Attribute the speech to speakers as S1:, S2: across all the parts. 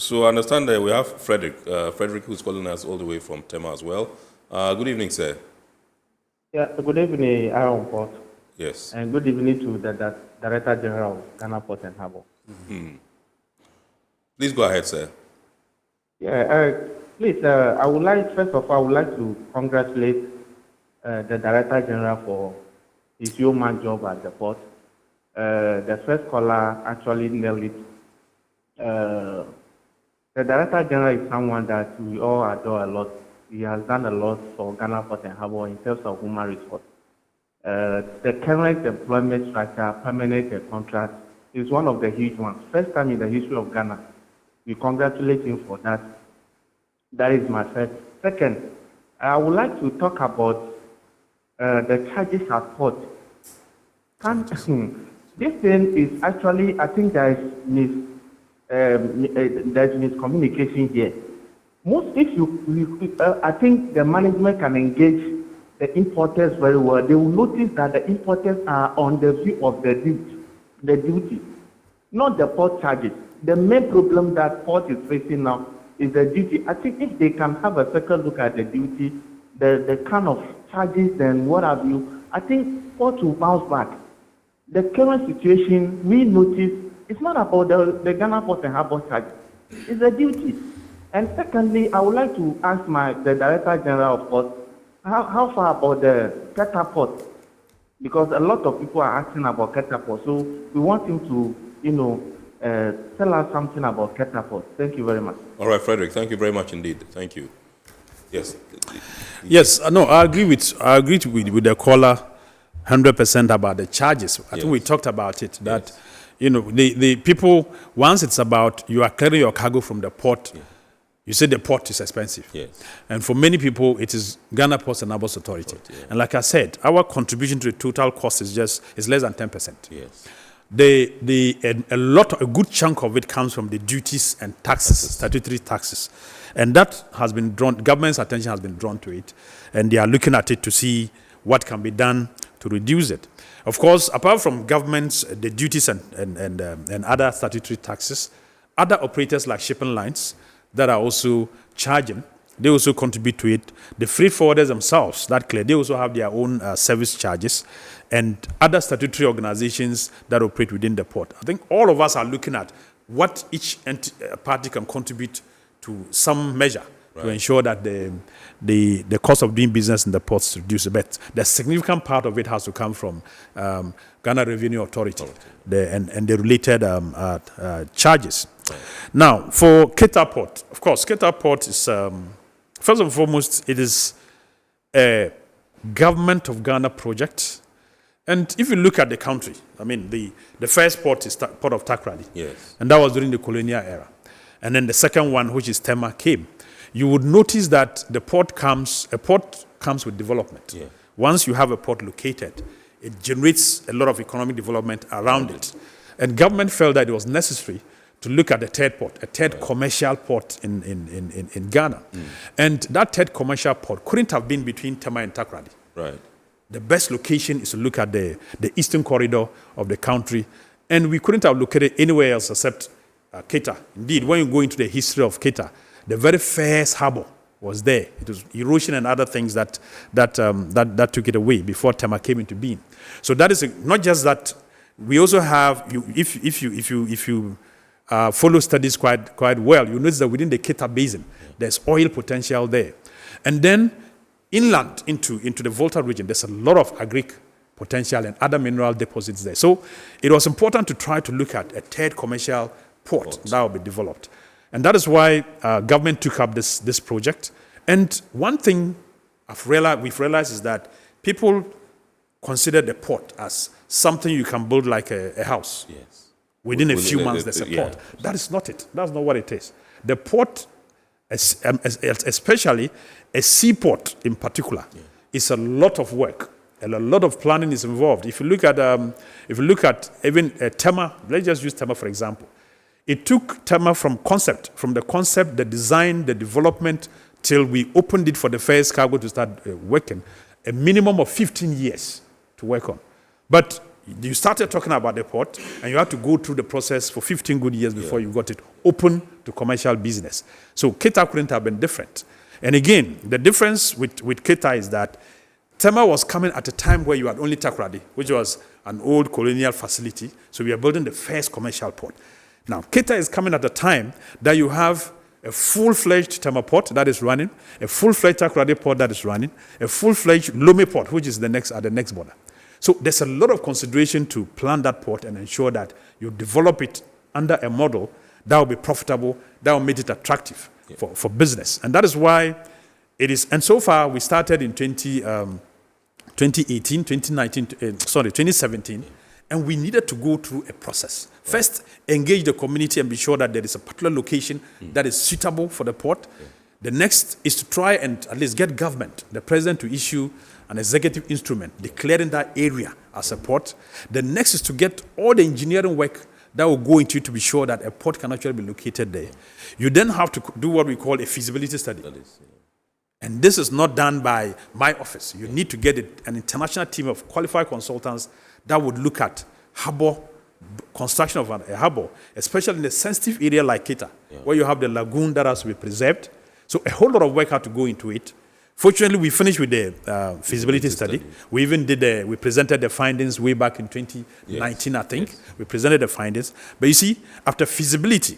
S1: So I understand that we have Frederick, who's calling us all the way from Tema as well. Good evening, sir.
S2: Yeah, good evening, Aaron Port.
S1: Yes.
S2: And good evening to the Director General of Ghana Port and Harbour.
S1: Please go ahead, sir.
S2: Yeah, please, first of all, I would like to congratulate the Director General for his yeoman job at the port. The first caller actually nailed it. The Director General is someone that we all adore a lot. He has done a lot for Ghana Port and Harbour in terms of human resource. The current employment structure, permanent contract, is one of the huge ones. First time in the history of Ghana. We congratulate him for that. That is my first. Second, I would like to talk about the charges at port. This thing is actually, I think there's miscommunication here. I think the management can engage the importers very well. They will notice that the importers are on the view of the duty, not the port charges. The main problem that port is facing now is the duty. I think if they can have a second look at the duty, the kind of charges and what have you, I think port will bounce back. The current situation, we notice, it's not about the Ghana Port and Harbour charges. It's the duty. And secondly, I would like to ask the Director General of Port, how far about the Keta Port? Because a lot of people are asking about Keta Port. So we want him to, tell us something about Keta Port. Thank you very much.
S1: All right, Frederick. Thank you very much indeed. Thank you. Yes.
S3: Yes. No, I agree with the caller 100% about the charges. I think we talked about it. That the people, once it's about you are carrying your cargo from the port. Yeah. You say the port is expensive. Yes. And for many people, it is Ghana Ports and Harbours Authority. And like I said, our contribution to the total cost is less than 10%. Yes. A good chunk of it comes from the duties and taxes, statutory taxes. And that has been government's attention has been drawn to it. And they are looking at it to see what can be done to reduce it. Of course, apart from government's, the duties and other statutory taxes, other operators like shipping lines, that are also charging, they also contribute to it. The freight forwarders themselves, they also have their own service charges, and other statutory organizations that operate within the port. I think all of us are looking at what each party can contribute to some measure to ensure that the cost of doing business in the ports is reduced. But the significant part of it has to come from Ghana Revenue Authority and the related charges. Now, for Keta Port, of course, Keta Port is, first and foremost, it is a government of Ghana project. And if you look at the country, I mean, the first port is Port of Takoradi. Yes. And that was during the colonial era. And then the second one, which is Tema, came. You would notice that a port comes with development. Yeah. Once you have a port located, it generates a lot of economic development around it. And government felt that it was necessary to look at the third port, a third commercial port in Ghana. And that third commercial port couldn't have been between Tema and Takoradi. Right. The best location is to look at the eastern corridor of the country. And we couldn't have located anywhere else except Keta. Indeed, when you go into the history of Keta, the very first harbour was there. It was erosion and other things that took it away before Tema came into being. So that is not just that. We also have, if you follow studies quite well, you notice that within the Keta Basin, there's oil potential there. And then inland into the Volta region, there's a lot of agric potential and other mineral deposits there. So it was important to try to look at a third commercial port that will be developed. And that is why government took up this project. And one thing we've realized is that people consider the port as something you can build like a house. Yes. Within a few months, there's a port. That is not it. That's not what it is. The port, especially a seaport in particular, is a lot of work. And a lot of planning is involved. If you look at even Tema, let's just use Tema for example. It took Tema from the concept, the design, the development, till we opened it for the first cargo to start working, a minimum of 15 years to work on. But you started talking about the port, and you had to go through the process for 15 good years before you got it open to commercial business. So Keta couldn't have been different. And again, the difference with Keta is that Tema was coming at a time where you had only Takoradi, which was an old colonial facility. So we are building the first commercial port. Now, Keta is coming at a time that you have a full-fledged Tema port that is running, a full-fledged Takoradi port that is running, a full-fledged Lome port, which is at the next border. So there's a lot of consideration to plan that port and ensure that you develop it under a model that will be profitable, that will make it attractive for business. And that is why it is. And so far, we started in 2017, and we needed to go through a process. First, engage the community and be sure that there is a particular location that is suitable for the port. The next is to try and at least get government, the president, to issue an executive instrument declaring that area as a port. The next is to get all the engineering work that will go into it to be sure that a port can actually be located there. You then have to do what we call a feasibility study. And this is not done by my office. You need to get an international team of qualified consultants that would look at harbor, construction of a harbor, especially in a sensitive area like Keta, where you have the lagoon that has to be preserved. So a whole lot of work had to go into it. Fortunately, we finished with the feasibility study. We even we presented the findings way back in 2019, I think. We presented the findings. But you see, after feasibility,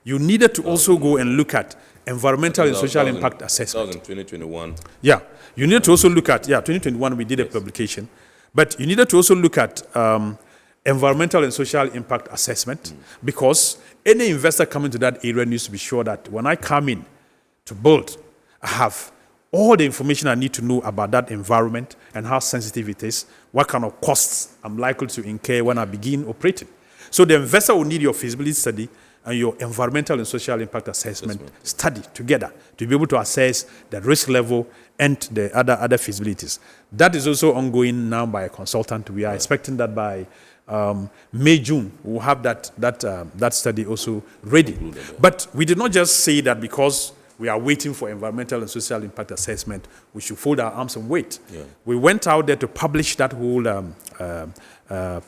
S3: you needed to also go and look at environmental and social impact assessment.
S1: That was in 2021.
S3: Yeah, you needed to also look at, 2021 we did a publication. But you needed to also look at environmental and social impact assessment because any investor coming to that area needs to be sure that when I come in to build, I have all the information I need to know about that environment and how sensitive it is, what kind of costs I'm likely to incur when I begin operating. So the investor will need your feasibility study and your environmental and social impact assessment study together to be able to assess the risk level and the other feasibilities. That is also ongoing now by a consultant. We are expecting that by May, June, we'll have that study also ready. But we did not just say that because we are waiting for environmental and social impact assessment, we should fold our arms and wait. We went out there to publish that whole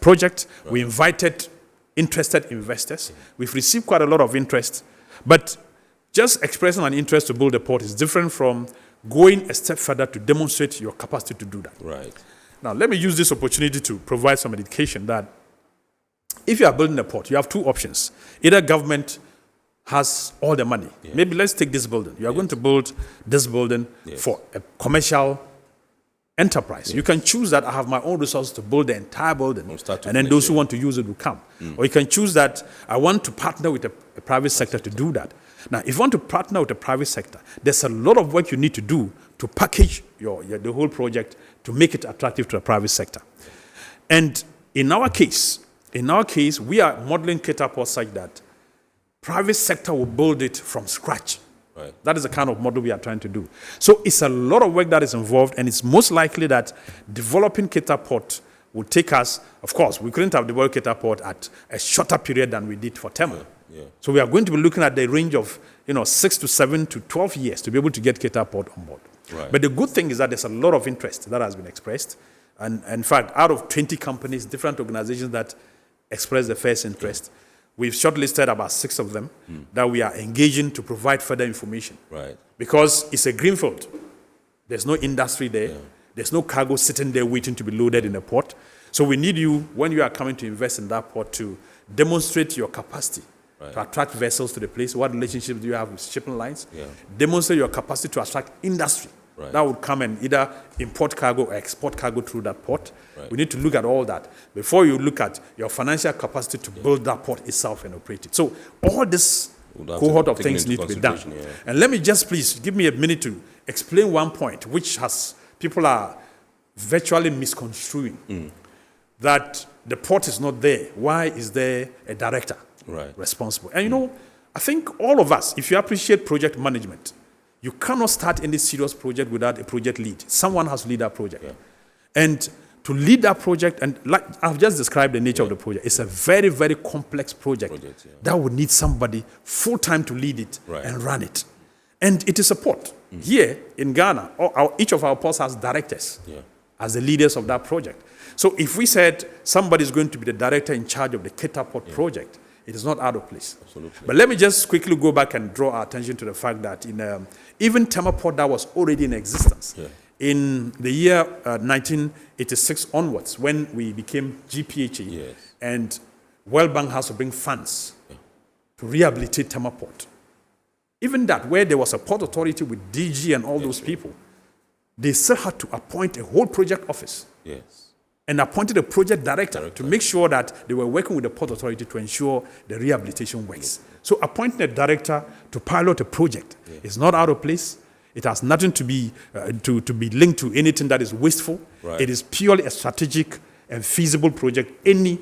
S3: project. We invited interested investors. We've received quite a lot of interest, but just expressing an interest to build a port is different from going a step further to demonstrate your capacity to do that.
S1: Right.
S3: Now, let me use this opportunity to provide some education that if you are building a port, you have two options. Either government has all the money. Maybe let's take this building. You are going to build this building for a commercial enterprise. You can choose that I have my own resources to build the entire building, and then those who want to use it will come. Or you can choose that I want to partner with a private sector to do that. Now, if you want to partner with the private sector, there's a lot of work you need to do to package the whole project to make it attractive to the private sector. And in our case, we are modeling Keta Port such that private sector will build it from scratch.
S1: Right.
S3: That is the kind of model we are trying to do. So it's a lot of work that is involved, and it's most likely that developing Keta Port will take us, of course, we couldn't have developed Keta Port at a shorter period than we did for Tema. So we are going to be looking at the range of 6 to 7 to 12 years to be able to get Keta Port on board.
S1: Right.
S3: But the good thing is that there's a lot of interest that has been expressed. And in fact, out of 20 companies, different organizations that expressed the first interest, we've shortlisted about 6 of them that we are engaging to provide further information.
S1: Right.
S3: Because it's a greenfield. There's no industry there. There's no cargo sitting there waiting to be loaded in the port. So we need you, when you are coming to invest in that port, to demonstrate your capacity to attract vessels to the place. What relationships do you have with shipping lines? Demonstrate your capacity to attract industry. That would come and either import cargo or export cargo through that port. We need to look at all that before you look at your financial capacity to build that port itself and operate it. So all this cohort of things need to be done. And let me just please give me a minute to explain one point which people are virtually misconstruing. That the port is not there. Why is there a director responsible? And I think all of us, if you appreciate project management, you cannot start any serious project without a project lead. Someone has to lead that project. And to lead that project, and like I've just described the nature of the project, it's a very, very complex project that would need somebody full-time to lead it and run it. And it is a port. Here in Ghana, each of our ports has directors as the leaders of that project. So if we said somebody is going to be the director in charge of the Keta Port project, it is not out of place.
S1: Absolutely.
S3: But let me just quickly go back and draw our attention to the fact that in even Tema Port that was already in existence, in the year 1986 onwards, when we became GPHA, and World Bank has to bring funds to rehabilitate Tema Port. Even that, where there was a port authority with DG and all those people, they still had to appoint a whole project office and appointed a project director to make sure that they were working with the port authority to ensure the rehabilitation works. So appointing a director to pilot a project is not out of place. It has nothing to be to be linked to anything that is wasteful. It is purely a strategic and feasible project. Any,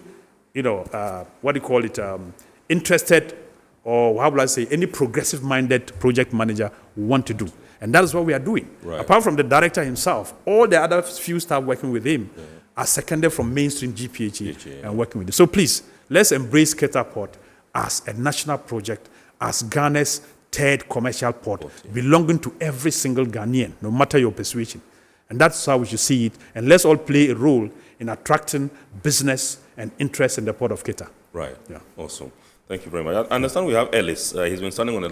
S3: interested, or how will I say, any progressive-minded project manager want to do. And that is what we are doing. Apart from the director himself, all the other few staff working with him are seconded from mainstream GPHA and working with it. So please, let's embrace Keta Port as a national project, as Ghana's third commercial port, belonging to every single Ghanaian, no matter your persuasion. And that's how we should see it. And let's all play a role in attracting business and interest in the port of Keta.
S1: Right. Yeah. Awesome. Thank you very much. I understand we have Ellis. He's been standing on the